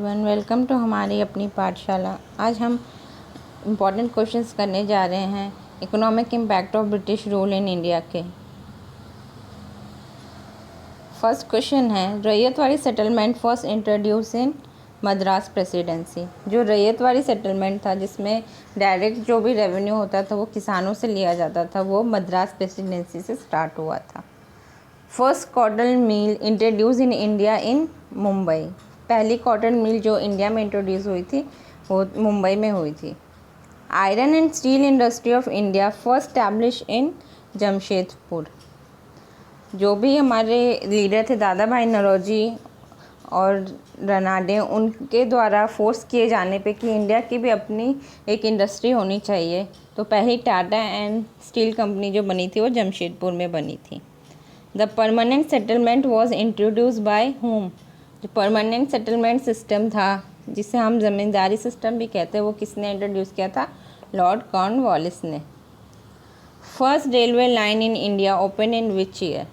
Everyone, welcome to हमारी अपनी पाठशाला। आज हम इम्पॉर्टेंट क्वेश्चंस करने जा रहे हैं economic impact of British rule in India के। फर्स्ट क्वेश्चन है, रैयतवाड़ी सेटलमेंट फर्स्ट इंट्रोड्यूस इन मद्रास प्रेसिडेंसी। जो रैयतवाड़ी सेटलमेंट था, जिसमें डायरेक्ट जो भी रेवेन्यू होता था वो किसानों से लिया जाता था, वो मद्रास प्रेसिडेंसी से स्टार्ट हुआ था। First cotton mill introduce in India in Mumbai. पहली कॉटन मिल जो इंडिया में इंट्रोड्यूस हुई थी वो मुंबई में हुई थी। Iron and steel industry of India first establish in Jamshedpur. जो भी हमारे लीडर थे दादा भाई नौरोजी और रनाडे, उनके द्वारा फोर्स किए जाने पे कि इंडिया की भी अपनी एक इंडस्ट्री होनी चाहिए, तो पहली टाटा एंड स्टील कंपनी जो बनी थी वो जमशेदपुर में बनी थी। The permanent settlement was introduce by home. जो परमानेंट सेटलमेंट सिस्टम था, जिसे हम ज़मींदारी सिस्टम भी कहते हैं, वो किसने इंट्रोड्यूस किया था? लॉर्ड कॉर्नवालिस ने। First railway line in India open in which year.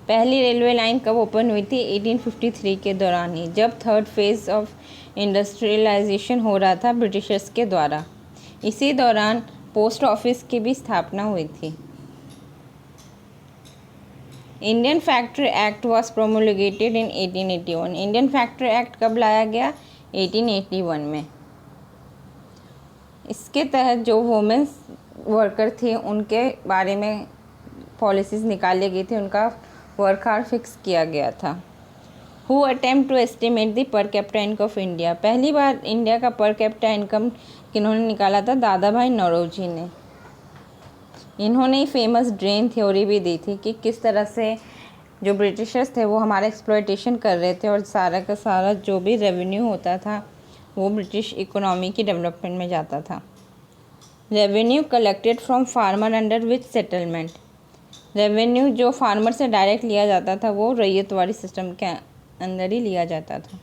पहली रेलवे लाइन कब ओपन हुई थी? 1853 के दौरान ही, जब थर्ड फेज़ ऑफ इंडस्ट्रियलाइजेशन हो रहा था ब्रिटिशर्स के द्वारा। इसी दौरान पोस्ट ऑफिस की भी स्थापना हुई थी। Indian factory act was promulgated in 1881। Indian factory act कब लाया गया? 1881 में। इसके तहत जो वुमेन्स वर्कर थे उनके बारे में पॉलिसीज़ निकाली गई थी, उनका वर्क आवर फिक्स किया गया था। Who attempt to estimate the per capita income of India. पहली बार इंडिया का पर कैपिटा इनकम किन्होंने निकाला था? दादा भाई नौरोजी ने। इन्होंने फेमस ड्रेन थ्योरी भी दी थी कि किस तरह से जो ब्रिटिशर्स थे वो हमारा एक्सप्लॉयटेशन कर रहे थे और सारा का सारा जो भी रेवेन्यू होता था वो ब्रिटिश इकोनॉमी की डेवलपमेंट में जाता था। Revenue collected from farmer under which settlement. Revenue जो फार्मर से डायरेक्ट लिया जाता था वो रैयतवाड़ी सिस्टम के अंदर ही लिया जाता था।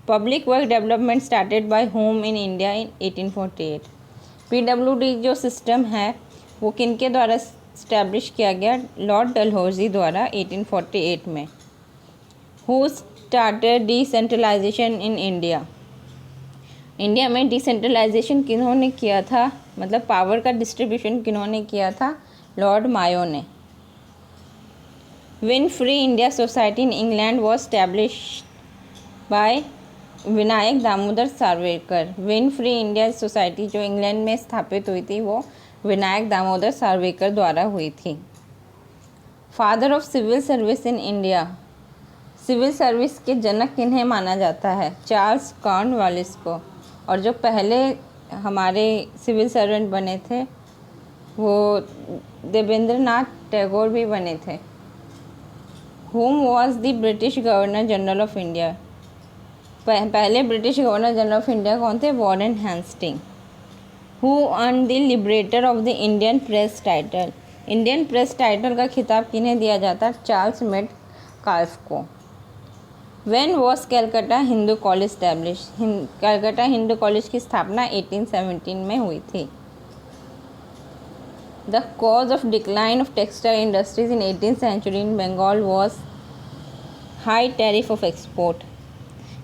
Public work development started by home in India in 1848। PWD जो सिस्टम है वो किनके द्वारा इस्टेब्लिश किया गया? लॉर्ड डलहौजी द्वारा 1848 में। Who started decentralisation in India. India में डिसेंट्रलाइजेशन किन्होंने किया था, मतलब पावर का डिस्ट्रीब्यूशन किन्होंने किया था? लॉर्ड मायो ने। Win free India society in England was established bye Vinayak Damodar Savarkar. Win free India society जो इंग्लैंड में स्थापित हुई थी वो विनायक दामोदर सावरकर द्वारा हुई थी। Father of civil service in India. Civil service के जनक किन्हें माना जाता है? चार्ल्स कॉर्नवालिस को। और जो पहले हमारे सिविल सर्वेंट बने थे वो देवेंद्रनाथ टैगोर भी बने थे। Whom was the British governor general of India. पहले British governor general of India कौन थे? Warren Hastings. Who earned the liberator of the Indian press title. Indian press title का खिताब किन्हें दिया जाता? चार्ल्स मेड काल्फ को। When was Calcutta Hindu college establish. Calcutta Hindu college की स्थापना 1817 में हुई थी। The cause of decline of textile industries in 18th century in Bengal was high tariff of export।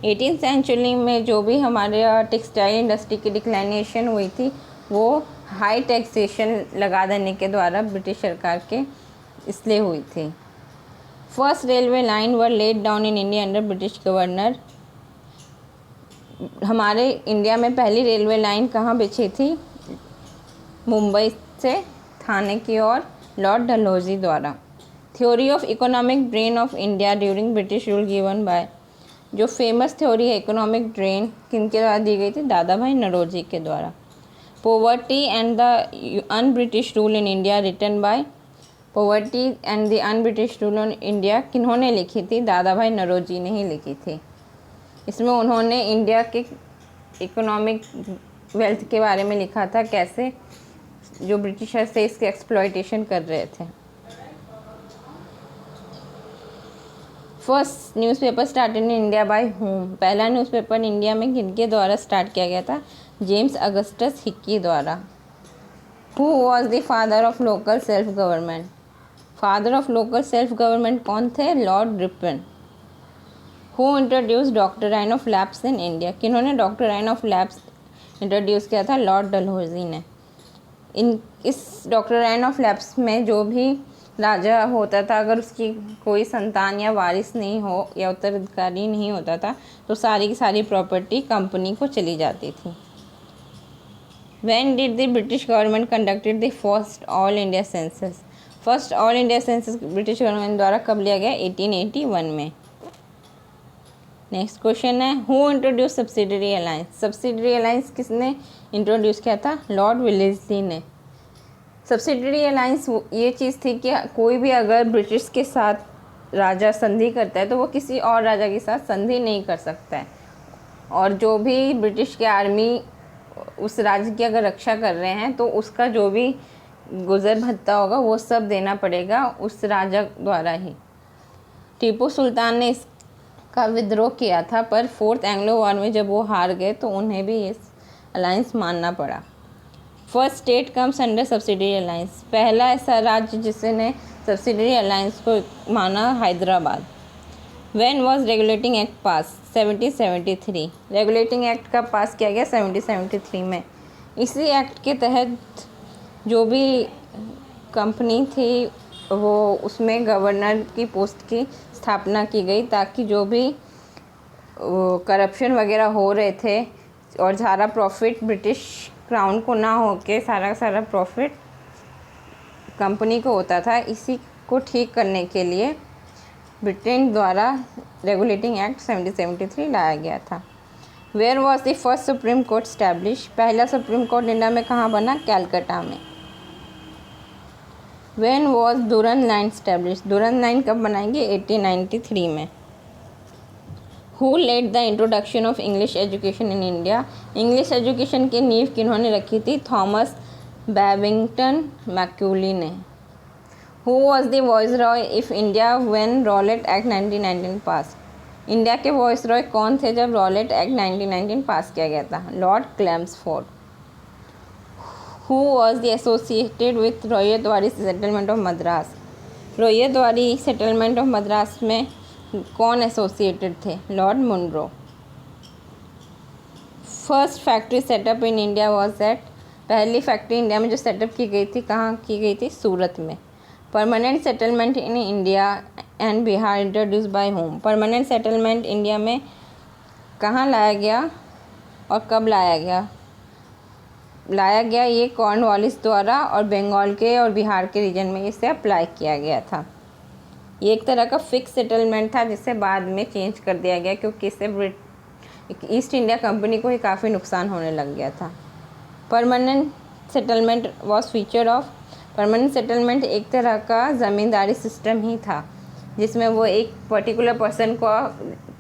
18th century में जो भी हमारे टेक्सटाइल इंडस्ट्री की डिक्लाइनेशन हुई थी वो हाई टैक्सेशन लगा देने के द्वारा ब्रिटिश सरकार के इसलिए हुई थी। First railway line were laid down in India under British governor. हमारे इंडिया में पहली रेलवे लाइन कहाँ बिछी थी? मुंबई से थाने की ओर लॉर्ड डलहौजी द्वारा। Theory of economic drain of India during British rule given by. जो फेमस थ्योरी है इकोनॉमिक ड्रेन किनके द्वारा दी गई थी? दादा भाई नौरोजी के द्वारा। Poverty and the un British rule in India written by. Poverty and the un British rule in India किन्होंने लिखी थी? दादा भाई नौरोजी ने ही लिखी थी। इसमें उन्होंने इंडिया के इकोनॉमिक वेल्थ के बारे में लिखा था, कैसे जो ब्रिटिशर्स थे इसके एक्सप्लॉयटेशन कर रहे थे। First newspaper started in India by whom. पहला न्यूज़पेपर इंडिया में किनके द्वारा स्टार्ट किया गया था? जेम्स अगस्टस हिक्की द्वारा। Who was the father of local self government. Father of local self government कौन थे? Lord Ripon. Who introduce doctrine of lapse in India, किन्होंने डॉक्ट्राइन ऑफ लैप्स इंट्रोड्यूस किया था? लॉर्ड डलहौजी ने। इस डॉक्ट्राइन ऑफ लैप्स में जो भी राजा होता था, अगर उसकी कोई संतान या वारिस नहीं हो या उत्तराधिकारी नहीं होता था, तो सारी की सारी प्रॉपर्टी कंपनी को चली जाती थी। When did the British government conducted the first all India census? First all India census British government द्वारा कब लिया गया? 1881 में। नेक्स्ट क्वेश्चन है, who introduce subsidiary alliance? Subsidiary alliance किसने इंट्रोड्यूस किया था? लॉर्ड विलेस्ली ने। सब्सिडरी अलायंस ये चीज़ थी कि कोई भी अगर ब्रिटिश के साथ राजा संधि करता है तो वो किसी और राजा के साथ संधि नहीं कर सकता है, और जो भी ब्रिटिश की आर्मी उस राज्य की अगर रक्षा कर रहे हैं तो उसका जो भी गुजर भत्ता होगा वो सब देना पड़ेगा उस राजा द्वारा ही। टीपू सुल्तान ने इसका विद्रोह किया था, पर फोर्थ एंग्लो वॉर में जब वो हार गए तो उन्हें भी इस अलायंस मानना पड़ा। First state comes under subsidiary alliance, पहला ऐसा राज्य जिसने सब्सिडरी अलायंस को माना, Hyderabad. When was regulating act pass? 1773। Regulating act कब पास किया गया? 1773 में। इसी एक्ट के तहत जो भी कंपनी थी वो उसमें गवर्नर की पोस्ट की स्थापना की गई, ताकि जो भी करप्शन वगैरह हो रहे थे और सारा प्रॉफिट ब्रिटिश क्राउन को ना हो के सारा का सारा प्रॉफिट कंपनी को होता था, इसी को ठीक करने के लिए ब्रिटेन द्वारा रेगुलेटिंग एक्ट 1773 लाया गया था। Where was the first supreme court establish? पहला सुप्रीम कोर्ट इंडिया में कहाँ बना? कैलकाटा में। When was Durand line establish? Durand line कब बनाएंगे? 1893 में। Who led the introduction of English education in India? English education की नींव किन्होंने रखी थी? थॉमस बैबिंगटन मैक्यूली ने। Who was the Viceroy if India when Rowlatt Act 1919 pass? India के वाइसरॉय कौन थे जब रॉलेट एक्ट 1919 पास किया गया था? Lord Chelmsford. Who was the associated with Ryotwari settlement of Madras? Ryotwari settlement of Madras में कौन एसोसिएटेड थे? Lord Munro. First factory setup in India was at? पहली फैक्ट्री इंडिया में जो सेटअप की गई थी कहाँ की गई थी? सूरत में। Permanent settlement in India and Bihar introduce by whom? Permanent settlement India में कहाँ लाया गया और कब लाया गया? लाया गया ये कॉर्नवालिस द्वारा, और बंगाल के और बिहार के रीजन में इसे अप्लाई किया गया था। ये एक तरह का फिक्स सेटलमेंट था जिसे बाद में चेंज कर दिया गया, क्योंकि इससे ईस्ट इंडिया कंपनी को ही काफ़ी नुकसान होने लग गया था। Permanent settlement was feature of? Permanent settlement एक तरह का ज़मींदारी सिस्टम ही था, जिसमें वो एक पर्टिकुलर पर्सन को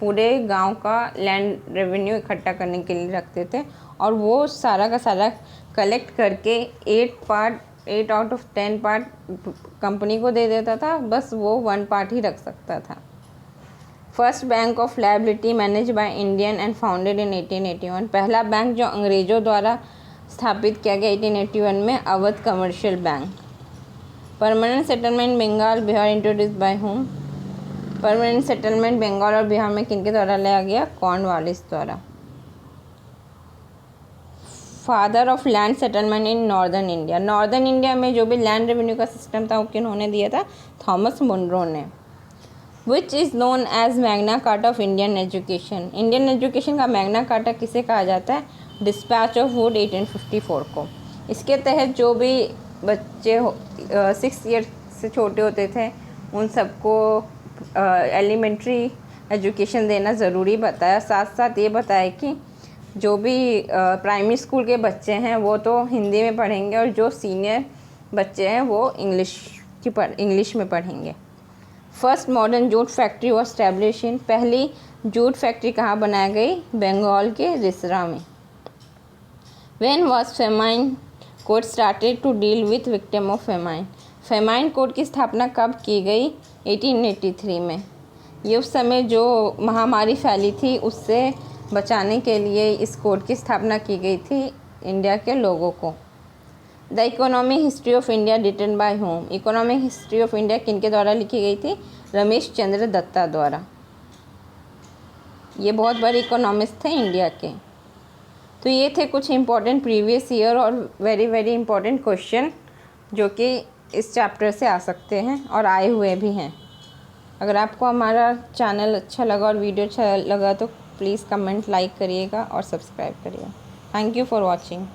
पूरे गांव का लैंड रेवेन्यू इकट्ठा करने के लिए रखते थे, और वो सारा का सारा कलेक्ट करके 8 आउट ऑफ 10 पार्ट कंपनी को दे देता था, बस वो 1 पार्ट ही रख सकता था। First bank of liability manage by Indian and founded in 1881? पहला बैंक जो अंग्रेज़ों द्वारा स्थापित किया गया 1881 में, Awadh commercial bank. Permanent settlement Bengal Bihar introduce by whom? Permanent settlement Bengal और बिहार में किनके द्वारा लाया गया? कॉर्नवालिस द्वारा। Father of land settlement in northern India? Northern India में जो भी लैंड रेवेन्यू का सिस्टम था वो किन्होंने दिया था? थॉमस मुनरो ने। Which is known as Magna Carta of Indian education? Indian education का मैग्ना कार्टा किसे कहा जाता है? डिस्पैच ऑफ वुड 1854 को। इसके तहत जो भी बच्चे 6 ईयर से छोटे होते थे उन सबको एलिमेंट्री एजुकेशन देना ज़रूरी बताया। साथ साथ ये बताया कि जो भी प्राइमरी स्कूल के बच्चे हैं वो तो हिंदी में पढ़ेंगे, और जो सीनियर बच्चे हैं वो इंग्लिश में पढ़ेंगे। First modern jute factory was establish in? पहली जूट फैक्ट्री कहाँ बनाई गई? बंगाल के रिसरा में। When was famine code started to deal with victim of famine? Famine code की स्थापना कब की गई? 1883 में। ये उस समय जो महामारी फैली थी उससे बचाने के लिए इस कोड की स्थापना की गई थी इंडिया के लोगों को। The economic history of India written by whom? Economic history of India किनके द्वारा लिखी गई थी? रमेश चंद्र दत्ता द्वारा। ये बहुत बड़े इकोनॉमिस्ट थे इंडिया के। तो ये थे कुछ इम्पोर्टेंट प्रीवियस ईयर और वेरी वेरी इम्पोर्टेंट क्वेश्चन जो कि इस चैप्टर से आ सकते हैं और आए हुए भी हैं। अगर आपको हमारा चैनल अच्छा लगा और वीडियो अच्छा लगा तो प्लीज़ कमेंट, लाइक करिएगा और सब्सक्राइब करिएगा। Thank you for watching.